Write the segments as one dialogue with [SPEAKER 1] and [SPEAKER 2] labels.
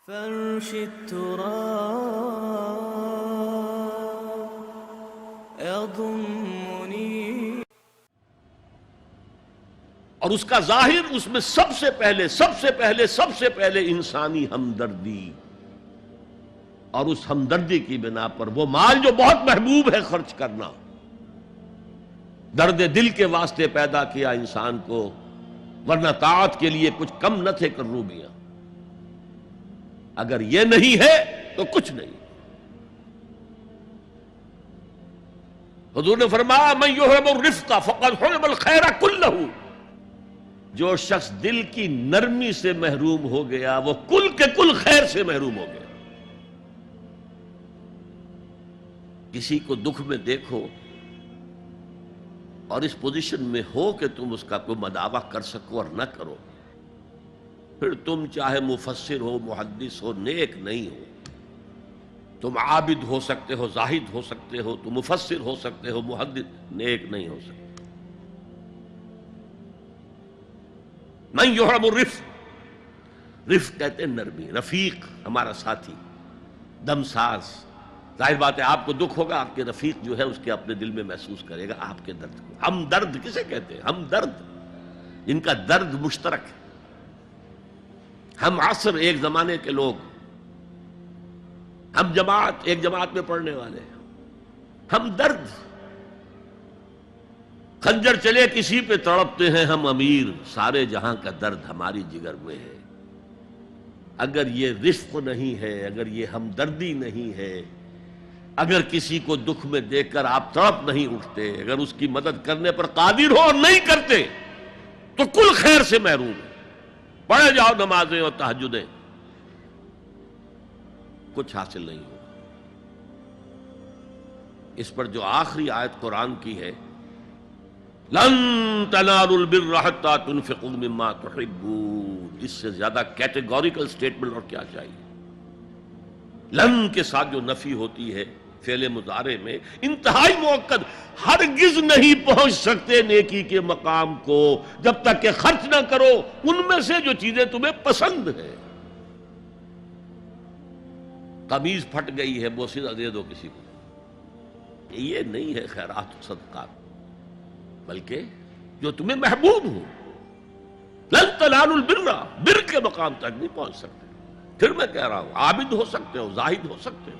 [SPEAKER 1] فرش التراب يضمني.
[SPEAKER 2] اور اس کا ظاہر اس میں سب سے پہلے انسانی ہمدردی، اور اس ہمدردی کی بنا پر وہ مال جو بہت محبوب ہے خرچ کرنا، درد دل کے واسطے پیدا کیا انسان کو، ورنہ طاعت کے لیے کچھ کم نہ تھے کروبیاں. اگر یہ نہیں ہے تو کچھ نہیں. حضور نے فرمایا من یحرم الرفق فقد حرم الخیر کلہ. جو شخص دل کی نرمی سے محروم ہو گیا وہ کل کے کل خیر سے محروم ہو گیا. کسی کو دکھ میں دیکھو اور اس پوزیشن میں ہو کہ تم اس کا کوئی مداوع کر سکو اور نہ کرو، پھر تم چاہے مفسر ہو، محدث ہو، نیک نہیں ہو. تم عابد ہو سکتے ہو، زاہد ہو سکتے ہو، تم مفسر ہو سکتے ہو، محدث، نیک نہیں ہو سکتے. من یحرم الرفق، رفق کہتے ہیں نرمی، رفیق ہمارا ساتھی، دم ساز. ظاہر بات ہے آپ کو دکھ ہوگا، آپ کے رفیق جو ہے اس کے اپنے دل میں محسوس کرے گا آپ کے درد کو. ہم درد کسے کہتے ہیں؟ ہم درد ان کا درد مشترک ہے. ہم عصر ایک زمانے کے لوگ، ہم جماعت ایک جماعت میں پڑھنے والے، ہم درد. خنجر چلے کسی پہ تڑپتے ہیں ہم امیر، سارے جہاں کا درد ہماری جگر میں ہے. اگر یہ رفق نہیں ہے، اگر یہ ہمدردی نہیں ہے، اگر کسی کو دکھ میں دیکھ کر آپ تڑپ نہیں اٹھتے، اگر اس کی مدد کرنے پر قادر ہو اور نہیں کرتے تو کل خیر سے محروم ہے. پڑھے جاؤ نمازیں اور تہجدیں، کچھ حاصل نہیں ہوگا. اس پر جو آخری آیت قرآن کی ہے، لن تنالوا البر حتى تنفقوا مما تحبون، اس سے زیادہ کیٹیگوریکل سٹیٹمنٹ اور کیا چاہیے. لن کے ساتھ جو نفی ہوتی ہے فعل مضارع میں، انتہائی مؤکد، ہرگز نہیں پہنچ سکتے نیکی کے مقام کو جب تک کہ خرچ نہ کرو ان میں سے جو چیزیں تمہیں پسند ہیں. قمیض پھٹ گئی ہے، بوسیدہ دے دو کسی کو، یہ نہیں ہے خیرات و صدقات، بلکہ جو تمہیں محبوب ہو. لن تنالوا البر، بر کے مقام تک نہیں پہنچ سکتے. پھر میں کہہ رہا ہوں عابد ہو سکتے ہو، زاہد ہو سکتے ہو،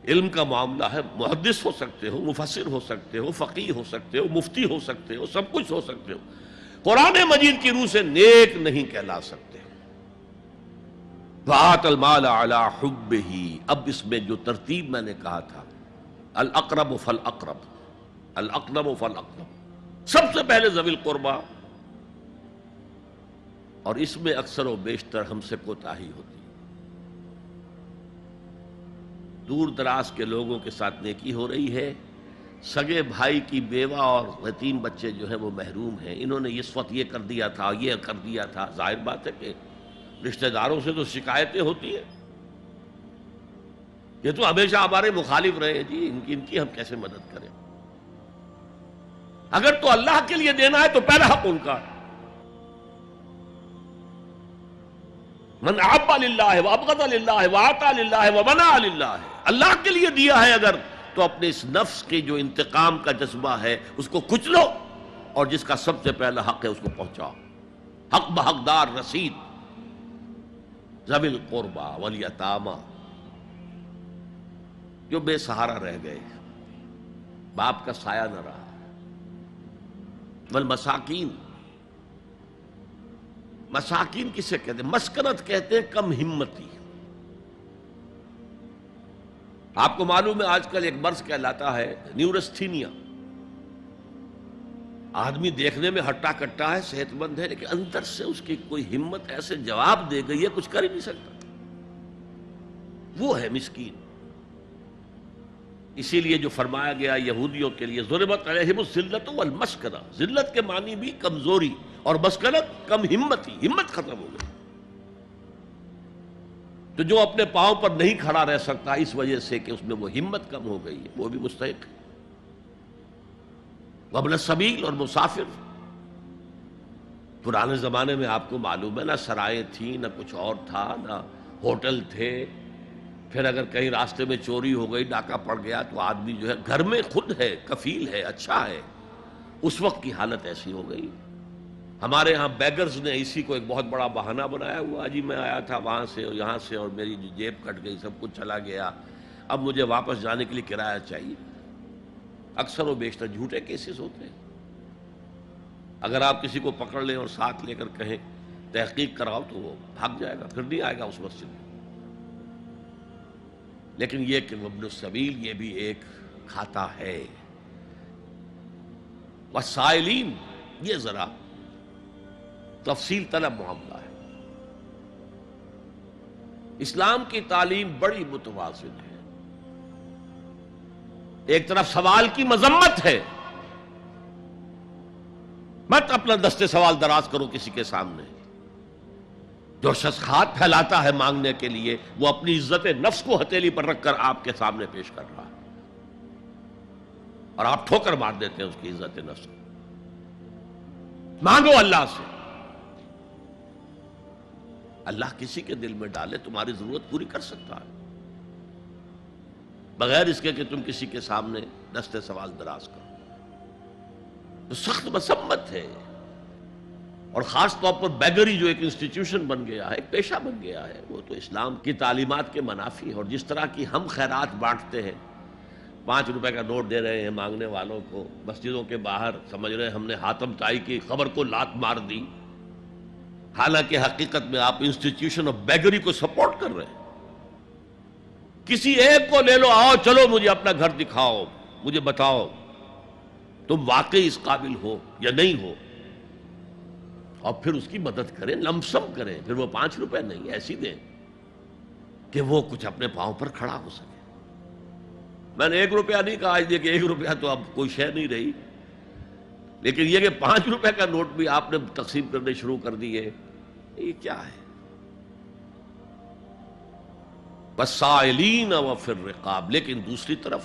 [SPEAKER 2] علم کا معاملہ ہے، محدث ہو سکتے ہو، مفسر ہو سکتے ہو، فقیہ ہو سکتے ہو، مفتی ہو سکتے ہو، سب کچھ ہو سکتے ہو. قرآن مجید کی روح سے نیک نہیں کہلا سکتے. وَآتَ الْمَالَ عَلَى حُبِّهِ، اب اس میں جو ترتیب میں نے کہا تھا، الْأَقْرَبُ فَالْأَقْرَبُ، الْأَقْرَبُ فَالْأَقْرَبُ، سب سے پہلے ذوی القربہ. اور اس میں اکثر و بیشتر ہم سے کوتاہی ہوتی ہے. دور دراز کے لوگوں کے ساتھ نیکی ہو رہی ہے، سگے بھائی کی بیوہ اور یتیم بچے جو ہیں وہ محروم ہیں. انہوں نے اس وقت یہ کر دیا تھا، یہ کر دیا تھا. ظاہر بات ہے کہ رشتہ داروں سے تو شکایتیں ہوتی ہیں، یہ تو ہمیشہ ہمارے مخالف رہے ہیں جی، ان کی ہم کیسے مدد کریں. اگر تو اللہ کے لیے دینا ہے تو پہلا حق ان کا ہے. من احب للہ وابغض للہ واعطى للہ ومنع للہ، اللہ کے لیے دیا ہے اگر تو اپنے اس نفس کے جو انتقام کا جذبہ ہے اس کو کچلو، اور جس کا سب سے پہلا حق ہے اس کو پہنچاؤ. حق بحقدار رسید، ذوی القربى والیتامى، جو بے سہارا رہ گئے، باپ کا سایہ نہ رہا، والمساکین. مساکین کسے کہتے ہیں؟ مسکنت کہتے ہیں کم ہمتی. آپ کو معلوم ہے آج کل ایک مرض کہلاتا ہے نیورستھینیا. آدمی دیکھنے میں ہٹا کٹا ہے، صحت مند ہے، لیکن اندر سے اس کی کوئی ہمت ایسے جواب دے گئی ہے کچھ کر ہی نہیں سکتا. وہ ہے مسکین. اسی لیے جو فرمایا گیا یہودیوں کے لیے ضربت علیہم الذلۃ والمسکنہ، ذلت کے معنی بھی کمزوری، اور مسکنت کم ہمتی، ہمت ختم ہو گئی. تو جو اپنے پاؤں پر نہیں کھڑا رہ سکتا اس وجہ سے کہ اس میں وہ ہمت کم ہو گئی ہے، وہ بھی مستحق ہے. وابن السبیل، اور مسافر. پرانے زمانے میں آپ کو معلوم ہے نہ سرائیں تھیں، نہ کچھ اور تھا، نہ ہوٹل تھے. پھر اگر کہیں راستے میں چوری ہو گئی، ڈاکہ پڑ گیا، تو آدمی جو ہے گھر میں خود ہے، کفیل ہے، اچھا ہے. اس وقت کی حالت ایسی ہو گئی. ہمارے ہاں بیگرز نے اسی کو ایک بہت بڑا بہانہ بنایا ہوا، جی میں آیا تھا وہاں سے اور یہاں سے اور میری جیب کٹ گئی، سب کچھ چلا گیا، اب مجھے واپس جانے کے لیے کرایہ چاہیے. اکثر و بیشتر جھوٹے کیسز ہوتے ہیں. اگر آپ کسی کو پکڑ لیں اور ساتھ لے کر کہیں تحقیق کراؤ تو وہ بھاگ جائے گا، پھر نہیں آئے گا اس مسجد میں. لیکن یہ کہ ابن السبیل یہ بھی ایک کھاتا ہے. والسائلین یہ ذرا تفصیل طلب معاملہ ہے. اسلام کی تعلیم بڑی متوازن ہے. ایک طرف سوال کی مذمت ہے، مت اپنا دستے سوال دراز کرو کسی کے سامنے. جو شخص ہاتھ پھیلاتا ہے مانگنے کے لیے، وہ اپنی عزت نفس کو ہتھیلی پر رکھ کر آپ کے سامنے پیش کر رہا ہے، اور آپ ٹھوکر مار دیتے ہیں اس کی عزت نفس کو. مانگو اللہ سے. اللہ کسی کے دل میں ڈالے تمہاری ضرورت پوری کر سکتا ہے، بغیر اس کے کہ تم کسی کے سامنے دستے سوال دراز کرو. تو سخت مذمت ہے. اور خاص طور پر بیگری جو ایک انسٹیٹیوشن بن گیا ہے، ایک پیشہ بن گیا ہے، وہ تو اسلام کی تعلیمات کے منافی ہے. اور جس طرح کی ہم خیرات بانٹتے ہیں، 5 روپے کا نوٹ دے رہے ہیں مانگنے والوں کو مسجدوں کے باہر، سمجھ رہے ہیں ہم نے حاتم طائی کی خبر کو لات مار دی، حالانکہ حقیقت میں آپ انسٹیٹیوشن آف بیگری کو سپورٹ کر رہے ہیں. کسی ایک کو لے لو، آؤ چلو مجھے اپنا گھر دکھاؤ، مجھے بتاؤ تم واقعی اس قابل ہو یا نہیں ہو، اور پھر اس کی مدد کریں، لمسم کریں. پھر وہ 5 روپے نہیں ایسی دیں کہ وہ کچھ اپنے پاؤں پر کھڑا ہو سکے. میں نے 1 روپیہ نہیں کہا آج کہ 1 روپیہ تو اب کوئی شے نہیں رہی، لیکن یہ کہ 5 روپے کا نوٹ بھی آپ نے تقسیم کرنے شروع کر دیے، یہ کیا ہے؟ والسائلین وفی الرقاب. لیکن دوسری طرف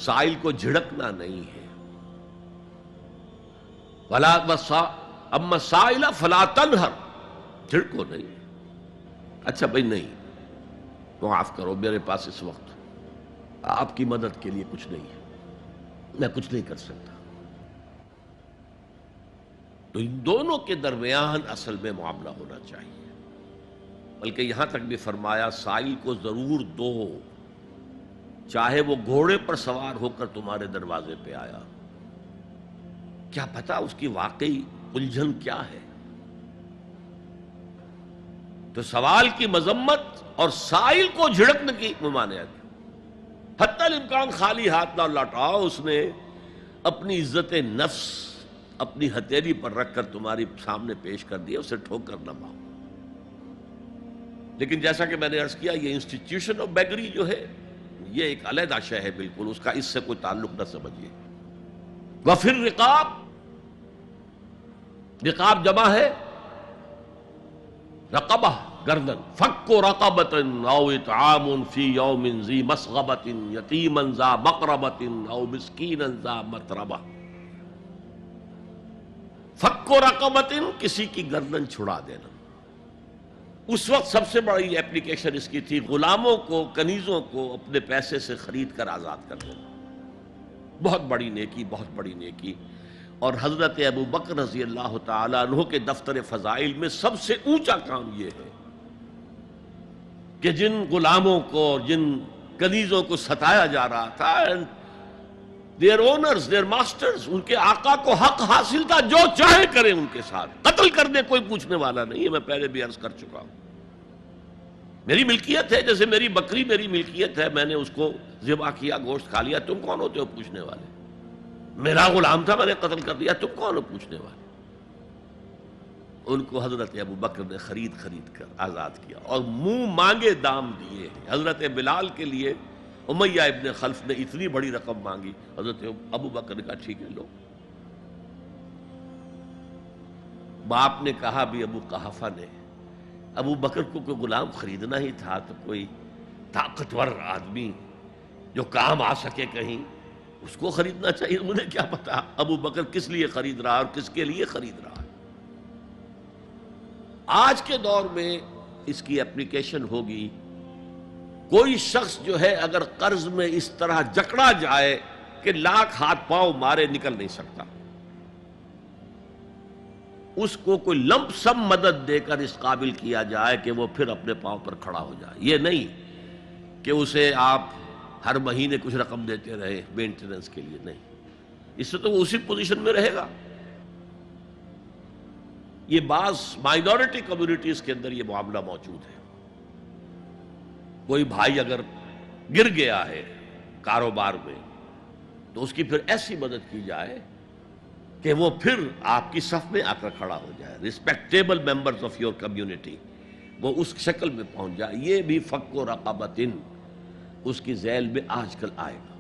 [SPEAKER 2] سائل کو جھڑکنا نہیں ہے. اما السائل فلا تنہر، جھڑکو نہیں. اچھا بھائی نہیں، معاف کرو میرے پاس اس وقت آپ کی مدد کے لیے کچھ نہیں ہے، میں کچھ نہیں کر سکتا. تو ان دونوں کے درمیان اصل میں معاملہ ہونا چاہیے. بلکہ یہاں تک بھی فرمایا سائل کو ضرور دو، چاہے وہ گھوڑے پر سوار ہو کر تمہارے دروازے پہ آیا. کیا پتا اس کی واقعی الجھن کیا ہے. تو سوال کی مذمت اور سائل کو جھڑکنے کی ممانعت. حتی الامکان خالی ہاتھ نہ لوٹاؤ. اس نے اپنی عزت نفس اپنی ہتھیلی پر رکھ کر تمہاری سامنے پیش کر دیا، اسے ٹھوکر نہ مارو. لیکن جیسا کہ میں نے عرض کیا، یہ انسٹیٹیوشن آف بیگری جو ہے یہ ایک علیحدہ شے ہے بالکل، اس کا اس سے کوئی تعلق نہ سمجھیے. وفی الرقاب، رقاب جمع ہے رقبہ، گردن. فک رقبۃ او اطعام فی یوم ذی مسغبۃ یتیما ذا مقربۃ او مسکینا ذا متربہ. فک رقبۃ، کسی کی گردن چھڑا دینا. اس وقت سب سے بڑی اپلیکیشن اس کی تھی غلاموں کو، کنیزوں کو اپنے پیسے سے خرید کر آزاد کر دینا. بہت بڑی نیکی، بہت بڑی نیکی. اور حضرت ابو بکر رضی اللہ تعالیٰ عنہ کے دفتر فضائل میں سب سے اونچا کام یہ ہے کہ جن غلاموں کو، جن کنیزوں کو ستایا جا رہا تھا، their owners, their masters، ان کے آقا کو حق حاصل تھا، جو چاہے کریں ان کے ساتھ، قتل کرنے کوئی پوچھنے والا نہیں ہے. میں پہلے بھی عرض کر چکا ہوں، میری ملکیت ہے، جیسے میری بکری میری ملکیت ہے، میں نے اس کو ذبح کیا، گوشت کھا لیا، تم کون ہوتے ہو پوچھنے والے؟ میرا غلام تھا، میں نے قتل کر دیا، تم کون ہو پوچھنے والے؟ ان کو حضرت ابو بکر نے خرید کر آزاد کیا اور منہ مانگے دام دیے. حضرت بلال کے لیے امیہ ابن خلف نے اتنی بڑی رقم مانگی، حضرت ابو بکر نے کہا ٹھیک ہے لو. باپ نے کہا بھی ابو قحافہ نے، ابو بکر کو کوئی غلام خریدنا ہی تھا تو کوئی طاقتور آدمی جو کام آ سکے کہیں، اس کو خریدنا چاہیے. مجھے کیا پتا ابو بکر کس لیے خرید رہا اور کس کے لیے خرید رہا. آج کے دور میں اس کی اپلیکیشن ہوگی، کوئی شخص جو ہے اگر قرض میں اس طرح جکڑا جائے کہ لاکھ ہاتھ پاؤں مارے نکل نہیں سکتا، اس کو کوئی لمپ سم مدد دے کر اس قابل کیا جائے کہ وہ پھر اپنے پاؤں پر کھڑا ہو جائے. یہ نہیں کہ اسے آپ ہر مہینے کچھ رقم دیتے رہے مینٹیننس کے لیے، نہیں، اس سے تو وہ اسی پوزیشن میں رہے گا. یہ بعض مائنورٹی کمیونٹیز کے اندر یہ معاملہ موجود ہے. کوئی بھائی اگر گر گیا ہے کاروبار میں تو اس کی پھر ایسی مدد کی جائے کہ وہ پھر آپ کی صف میں آ کر کھڑا ہو جائے. Respectable members of your community وہ اس شکل میں پہنچ جائے. یہ بھی فک و رقبۃ اس کی ذیل میں آج کل آئے گا.